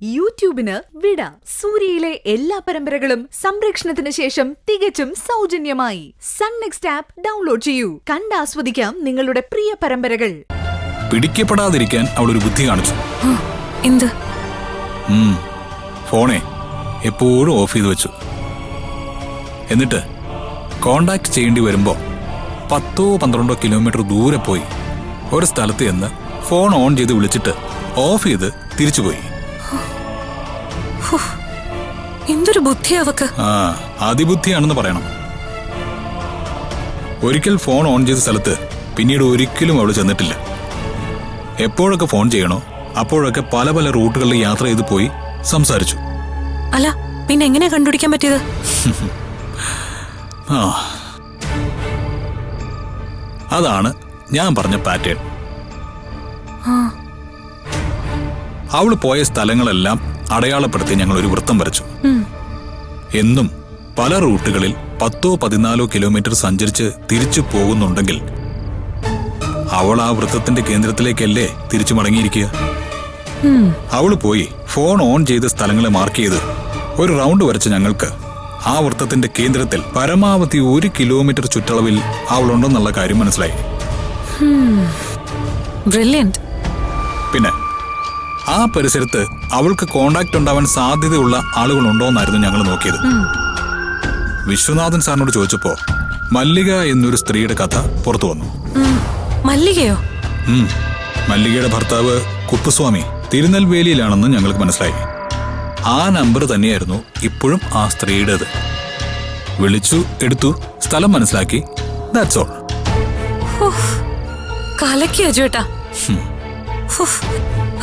യൂട്യൂബിന് വിട. സൂര്യയിലെ എല്ലാ പരമ്പരകളും സംരക്ഷണത്തിന് ശേഷം തികച്ചും സൗജന്യമായി സൺ നെക്സ്റ്റ് ആപ്പ് ഡൗൺലോഡ് ചെയ്യൂ. കണ്ടാസ്വദിക്കാം നിങ്ങളുടെ പ്രിയ പരമ്പരകൾ. പിടിക്കപ്പെടാതിരിക്കാൻ അവൾ ഒരു ബുദ്ധി കാണിച്ചു. എന്ത്? ഫോണെ എപ്പോഴും ഓഫ് ചെയ്ത് വെച്ചു. എന്നിട്ട് കോണ്ടാക്ട് ചെയ്യേണ്ടി വരുമ്പോ 10-12 കിലോമീറ്റർ ദൂരെ പോയി ഒരു സ്ഥലത്ത് ചെന്ന് ഫോൺ ഓൺ ചെയ്ത് വിളിച്ചിട്ട് ഓഫ് ചെയ്ത് തിരിച്ചുപോയി. എന്തൊരു ബുദ്ധി അവക്ക്. അതിബുദ്ധിയാണെന്ന് പറയണം. ഒരിക്കൽ ഫോൺ ഓൺ ചെയ്ത സ്ഥലത്ത് പിന്നീട് ഒരിക്കലും അവള് ചെന്നിട്ടില്ല. എപ്പോഴൊക്കെ ഫോൺ ചെയ്യണോ അപ്പോഴൊക്കെ പല പല റൂട്ടുകളിൽ യാത്ര ചെയ്ത് പോയി സംസാരിച്ചു. അല്ല പിന്നെ എങ്ങനെയാ കണ്ടുപിടിക്കാൻ പറ്റിയത്? അതാണ് ഞാൻ പറഞ്ഞ പാറ്റേൺ. അവള് പോയ സ്ഥലങ്ങളെല്ലാം അടയാളപ്പെടുത്തി ഞങ്ങൾ ഒരു വൃത്തം വരച്ചു. എന്നും പല റൂട്ടുകളിൽ 10-14 കിലോമീറ്റർ സഞ്ചരിച്ച് തിരിച്ചു പോകുന്നുണ്ടെങ്കിൽ അവൾ ആ വൃത്തത്തിന്റെ കേന്ദ്രത്തിലേക്കല്ലേ തിരിച്ചു മടങ്ങിയിരിക്കുക. അവള് പോയി ഫോൺ ഓൺ ചെയ്ത സ്ഥലങ്ങളെ മാർക്ക് ചെയ്ത് ഒരു റൗണ്ട് വരച്ച് ഞങ്ങൾക്ക് ആ വൃത്തത്തിന്റെ കേന്ദ്രത്തിൽ പരമാവധി 1 കിലോമീറ്റർ ചുറ്റളവിൽ അവളുണ്ടെന്നുള്ള കാര്യം മനസ്സിലായി. ബ്രില്യന്റ്. പിന്നെ ആ പരിസരത്ത് അവൾക്ക് കോണ്ടാക്ട് ഉണ്ടാവാൻ സാധ്യതയുള്ള ആളുകളുണ്ടോന്നായിരുന്നു ഞങ്ങൾ നോക്കിയത്. വിശ്വനാഥൻ സാറിനോട് ചോദിച്ചപ്പോ മല്ലിക എന്നൊരു സ്ത്രീയുടെ കഥ പുറത്തു വന്നു. മല്ലികയോ? മല്ലികയുടെ ഭർത്താവ് കുപ്പുസ്വാമി തിരുനെൽവേലിയിലാണെന്ന് ഞങ്ങൾക്ക് മനസ്സിലായി. ആ നമ്പർ തന്നെയായിരുന്നു ഇപ്പോഴും ആ സ്ത്രീയുടേത്. വിളിച്ചു, എടുത്തു, സ്ഥലം മനസ്സിലാക്കി. That's all. കലക്കി അജുവേട്ടാ.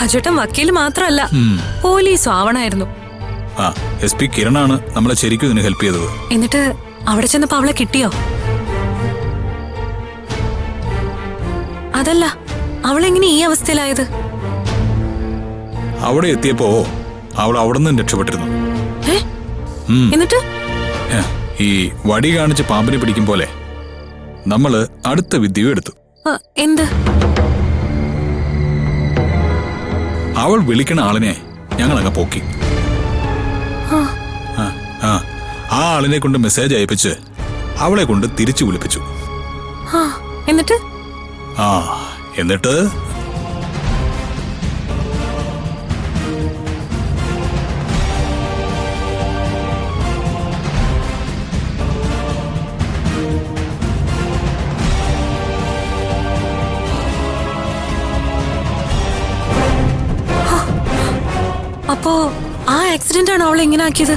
അജുവേട്ടൻ വക്കീൽ മാത്രല്ല, പോലീസും ആവണായിരുന്നു. SP കിരണാണ് നമ്മളെ ശരിക്കും ഇതിന് ഹെൽപ്പ് ചെയ്തത്. എന്നിട്ട് അവിടെ ചെന്നപ്പോ അവളെ കിട്ടിയോ? അതല്ല, അവളെങ്ങനെ ഈ അവസ്ഥയിലായത്? അവിടെ എത്തിയപ്പോ അവൾ അവിടെ നിന്ന് രക്ഷപ്പെട്ടിരുന്നു. എന്നിട്ട് ഈ വടി കാണിച്ച് പാമ്പിനെ പിടിക്കും പോലെ നമ്മള് അടുത്ത വിദ്യയും എടുത്തു. എന്ത്? അവൾ വിളിക്കണ ആളിനെ ഞങ്ങൾ അങ്ങ് പോക്കി. ആ ആളിനെ കൊണ്ട് മെസ്സേജ് അയപ്പിച്ച് അവളെ കൊണ്ട് തിരിച്ചു വിളിപ്പിച്ചു. എന്നിട്ട് എന്നിട്ട് അപ്പോ ആ ആക്സിഡന്റ് ആണ് അവളെ ഇങ്ങനെ ആക്കിയത്?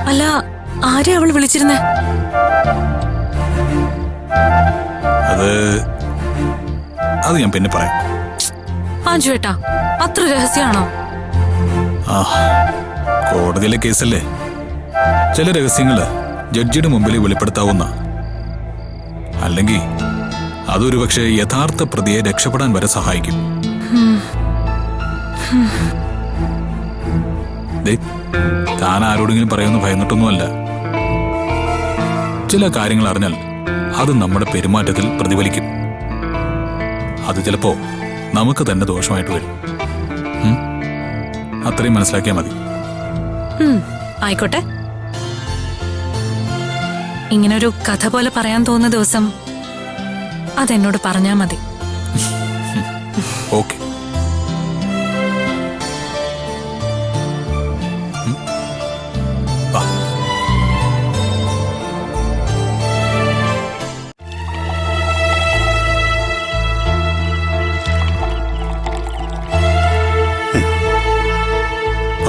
അല്ല, ആരെ അവൾ വിളിച്ചിരുന്നേ? അത് ഞാൻ പിന്നെ പറയാം. ആജുവേട്ടാ, അത്ര രഹസ്യമാണോ? കോടതിയിലെ കേസല്ലേ, ചില രഹസ്യങ്ങള് ജഡ്ജിയുടെ മുമ്പിൽ വെളിപ്പെടുത്താവുന്ന. അല്ലെങ്കിൽ അതൊരു പക്ഷേ യഥാർത്ഥ പ്രതിയെ രക്ഷപ്പെടാൻ വരെ സഹായിക്കും. താൻ ആരോടെങ്കിലും പറയുമെന്ന് ഭയന്നിട്ടൊന്നുമല്ല. ചില കാര്യങ്ങൾ അറിഞ്ഞാൽ അത് നമ്മുടെ പെരുമാറ്റത്തിൽ പ്രതിഫലിക്കും. അത് ചിലപ്പോ നമുക്ക് തന്നെ ദോഷമായിട്ട് വരും. അത്രയും മനസ്സിലാക്കിയാൽ മതി. ആയിക്കോട്ടെ. ഇങ്ങനൊരു കഥ പോലെ പറയാൻ തോന്നുന്ന ദിവസം അതെന്നോട് പറഞ്ഞാ മതി. ഓക്കെ.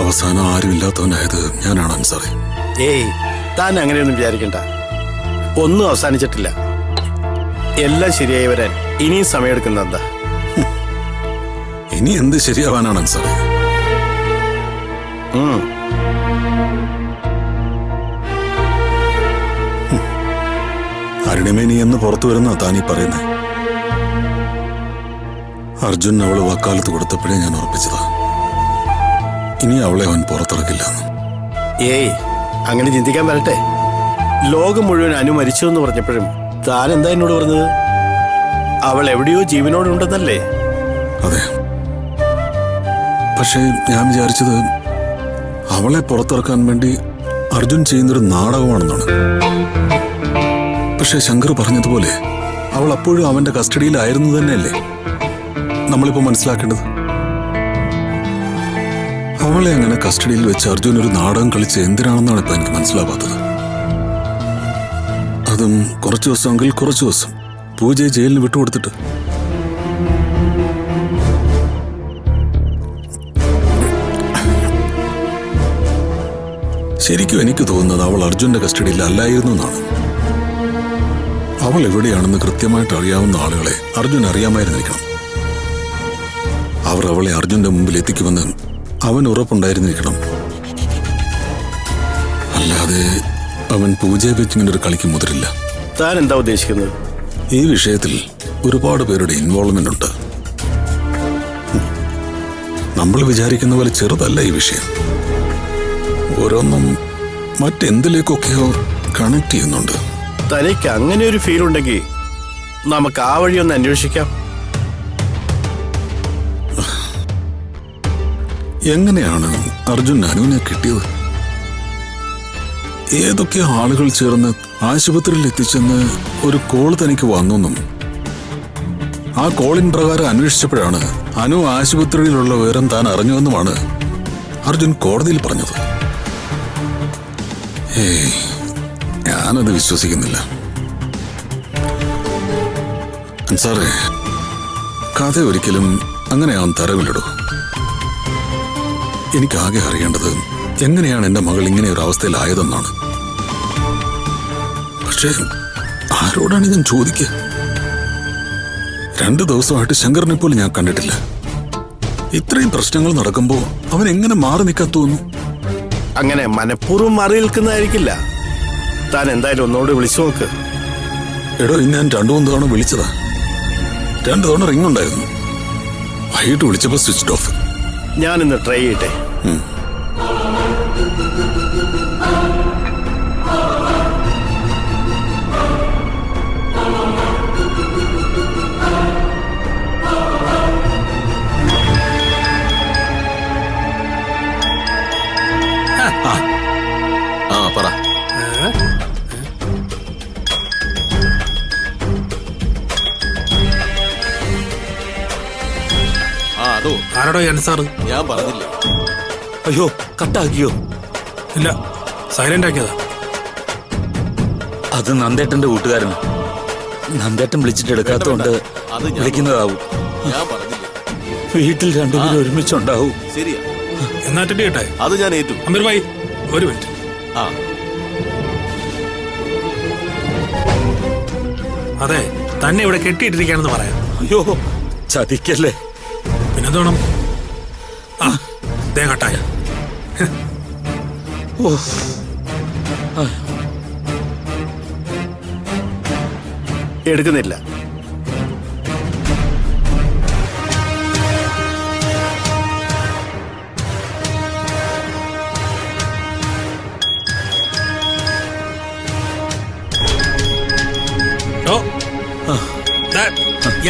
അവസാനം ആരുമില്ലാത്തവനായത് ഞാനാണ് അൻസാറേ. താൻ അങ്ങനെയൊന്നും വിചാരിക്കണ്ട. ഒന്നും അവസാനിച്ചിട്ടില്ല. എല്ലാം ശരിയായി വരാൻ ഇനിയും സമയമെടുക്കുന്ന എന്താ? ഇനി എന്ത് ശരിയാവാനാണ് അൻസാറേ? അരുണിമേനി എന്ന് പുറത്തു വരുന്ന താനീ പറയുന്നേ. അർജുൻ അവള് വക്കാലത്ത് കൊടുത്തപ്പോഴേ ഞാൻ ഉറപ്പിച്ചതാ, ഇനി അവളെ അവൻ പുറത്തിറക്കില്ല. അങ്ങനെ ചിന്തിക്കാൻ വരട്ടെ. ലോകം മുഴുവൻ അനു മരിച്ചു എന്ന് പറഞ്ഞപ്പോഴും താൻ എന്താ എന്നോട് പറഞ്ഞത്? അവൾ എവിടെയോ ജീവനോടുണ്ടെന്നല്ലേ? അതെ, പക്ഷേ ഞാൻ വിചാരിച്ചത് അവളെ പുറത്തിറക്കാൻ വേണ്ടി അർജുൻ ചെയ്യുന്നൊരു നാടകമാണെന്നാണ്. പക്ഷെ ശങ്കർ പറഞ്ഞതുപോലെ അവൾ അപ്പോഴും അവന്റെ കസ്റ്റഡിയിലായിരുന്നു തന്നെയല്ലേ നമ്മളിപ്പോ മനസ്സിലാക്കേണ്ടത്. അവളെ അങ്ങനെ കസ്റ്റഡിയിൽ വെച്ച് അർജുൻ ഒരു നാടകം കളിച്ച് എന്തിനാണെന്നാണ് ഇപ്പൊ എനിക്ക് മനസ്സിലാവാത്തത്. അതും കുറച്ചു ദിവസമെങ്കിൽ കുറച്ചു ദിവസം പൂജയെ ജയിലിന് വിട്ടുകൊടുത്തിട്ട്. ശരിക്കും എനിക്ക് തോന്നുന്നത് അവൾ അർജുന്റെ കസ്റ്റഡിയിൽ അല്ലായിരുന്നു എന്നാണ്. അവൾ എവിടെയാണെന്ന് കൃത്യമായിട്ട് അറിയാവുന്ന ആളുകളെ അർജുൻ അറിയാമായിരുന്നിരിക്കണം. അവർ അവളെ അർജുന്റെ മുമ്പിൽ എത്തിക്കുമെന്ന് അവൻ ഉറപ്പുണ്ടായിരുന്നിരിക്കണം. അല്ലാതെ അവൻ പൂജയെ വെച്ച് ഇങ്ങനെ ഒരു കളിക്ക് മുതിരില്ല. താൻ എന്താ ഉദ്ദേശിക്കുന്നത്? ഈ വിഷയത്തിൽ ഒരുപാട് പേരുടെ ഇൻവോൾവ്മെന്റ് ഉണ്ട്. നമ്മൾ വിചാരിക്കുന്ന പോലെ ചെറുതല്ല ഈ വിഷയം. ഓരോന്നും മറ്റെന്തിലേക്കൊക്കെയോ കണക്ട് ചെയ്യുന്നുണ്ട്. തനിക്ക് അങ്ങനെ ഒരു ഫീൽ ഉണ്ടെങ്കിൽ നമുക്ക് ആ വഴി ഒന്ന് അന്വേഷിക്കാം. എങ്ങനെയാണ് അർജുൻ അനുവിനെ കിട്ടിയത്? ഏതൊക്കെ ആളുകൾ ചേർന്ന് ആശുപത്രിയിൽ എത്തിച്ചെന്ന് ഒരു കോൾ തനിക്ക് വന്നെന്നും ആ കോളിൻ പ്രകാരം അന്വേഷിച്ചപ്പോഴാണ് അനു ആശുപത്രിയിലുള്ള വിവരം താൻ അറിഞ്ഞുവെന്നുമാണ് അർജുൻ കോടതിയിൽ പറഞ്ഞത്. ഏയ്, ഞാനത് വിശ്വസിക്കുന്നില്ല. സാറേ, കഥ ഒരിക്കലും അങ്ങനെ അവൻ തരവിലിടൂ. എനിക്കാകെ അറിയേണ്ടത് എങ്ങനെയാണ് എന്റെ മകൾ ഇങ്ങനെ ഒരു അവസ്ഥയിലായതെന്നാണ്. പക്ഷേ ആരോടാണ് ഞാൻ ചോദിക്കുക? 2 ദിവസമായിട്ട് ശങ്കറിനെ പോലും ഞാൻ കണ്ടിട്ടില്ല. ഇത്രയും പ്രശ്നങ്ങൾ നടക്കുമ്പോ അവൻ എങ്ങനെ മാറി നിൽക്കാൻ തോന്നുന്നു? അങ്ങനെ മനഃപൂർവ്വം മാറി നിൽക്കുന്നതായിരിക്കില്ല. താൻ എന്തായാലും ഒന്നോട് വിളിച്ചു നോക്ക്. എടോ, ഇന്ന് ഞാൻ 2-3 തവണ വിളിച്ചതാ. 2 തവണ റിംഗ് ഉണ്ടായിരുന്നു. വൈകിട്ട് വിളിച്ചപ്പോ സ്വിച്ച് ഓഫ്. ഞാനിന്ന് ട്രൈ ചെയ്യട്ടെ. പറ. ആരോടോ സാറ്? ഞാൻ പറഞ്ഞില്ല. അയ്യോ, കട്ടാക്കിയോ? ഇല്ല, സൈലന്റ് ആക്കിയതാ. അത് നന്ദേട്ടന്റെ കൂട്ടുകാരനാ. നന്ദേട്ടൻ വിളിച്ചിട്ട് എടുക്കാത്തോണ്ട് വിളിക്കുന്നതാവും. ഞാൻ പറഞ്ഞില്ല. വീട്ടിൽ രണ്ടുപേരും ഒരുമിച്ചുണ്ടാവും. ശരിയാ, എന്നാ അറ്റൻഡ് ചെയ്യട്ടെ? അത് ഞാൻ ഏറ്റു. അമീർ ഭായി, ഒരു മിനിറ്റ്. അതെ, തന്നെ ഇവിടെ കെട്ടിയിട്ടിരിക്കാണെന്ന് പറയാം. അയ്യോ, ചതിക്കല്ലേ. പിന്നെന്ത് വേണം? ആ, ദേ കട്ടായ. എടുക്കുന്നില്ല.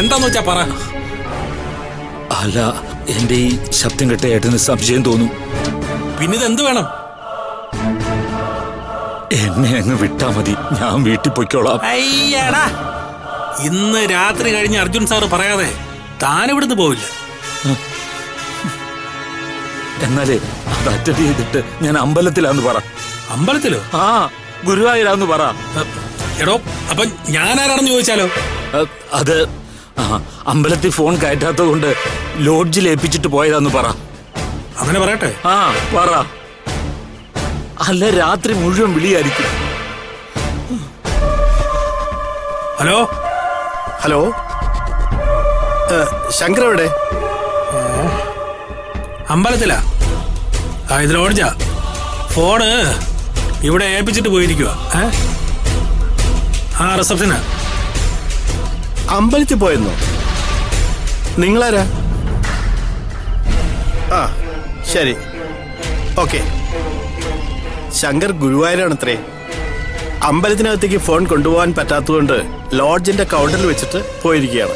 എന്താന്ന് വെച്ചാ പറ. അല്ല, എന്റെ ഈ ശബ്ദം കേട്ട ഏട്ടന് സംശയം തോന്നും. പിന്നെ ഇതെന്ത് വേണം? എന്നെ അങ്ങ് വിട്ടാ മതി, ഞാൻ വീട്ടിൽ പൊയ്ക്കോളാം. അയ്യടാ, ഇന്ന് രാത്രി കഴിഞ്ഞ് അർജുൻ സാറ് പറയാതെ താൻ ഇവിടുന്ന് പോവില്ല. എന്നാലേ അത് അറ്റൻഡ് ചെയ്തിട്ട് ഞാൻ അമ്പലത്തിലാന്ന് പറ. അമ്പലത്തിലോ? ആ, ഗുരുവായൂരാന്ന് പറ. എടോ, അപ്പൊ ഞാൻ ആരാണെന്ന് ചോദിച്ചാലോ? അത് അമ്പലത്തിൽ ഫോൺ കയറ്റാത്തത് കൊണ്ട് ലോഡ്ജിൽ ഏൽപ്പിച്ചിട്ട് പോയതാന്ന് പറ. അങ്ങനെ പറയട്ടെ? ആ, പറ. അല്ല, രാത്രി മുഴുവൻ വിളിയായിരിക്കും. ഹലോ ഹലോ, ശങ്കർ എവിടെ? അമ്പലത്തിലാ. ഇത് ലോഡ്ജാ. ഫോണ് ഇവിടെ ഏൽപ്പിച്ചിട്ട് പോയിരിക്കുക. ആ, റിസപ്ഷനാ. അമ്പലത്തിൽ പോയെന്നോ? നിങ്ങളാരാ? ആ, ശരി, ഓക്കെ. ശങ്കർ ഗുരുവായൂരാണത്രേ. അമ്പലത്തിനകത്തേക്ക് ഫോൺ കൊണ്ടുപോകാൻ പറ്റാത്തതുകൊണ്ട് ലോഡ്ജിന്റെ കൗണ്ടറിൽ വെച്ചിട്ട് പോയിരിക്കുകയാണ്.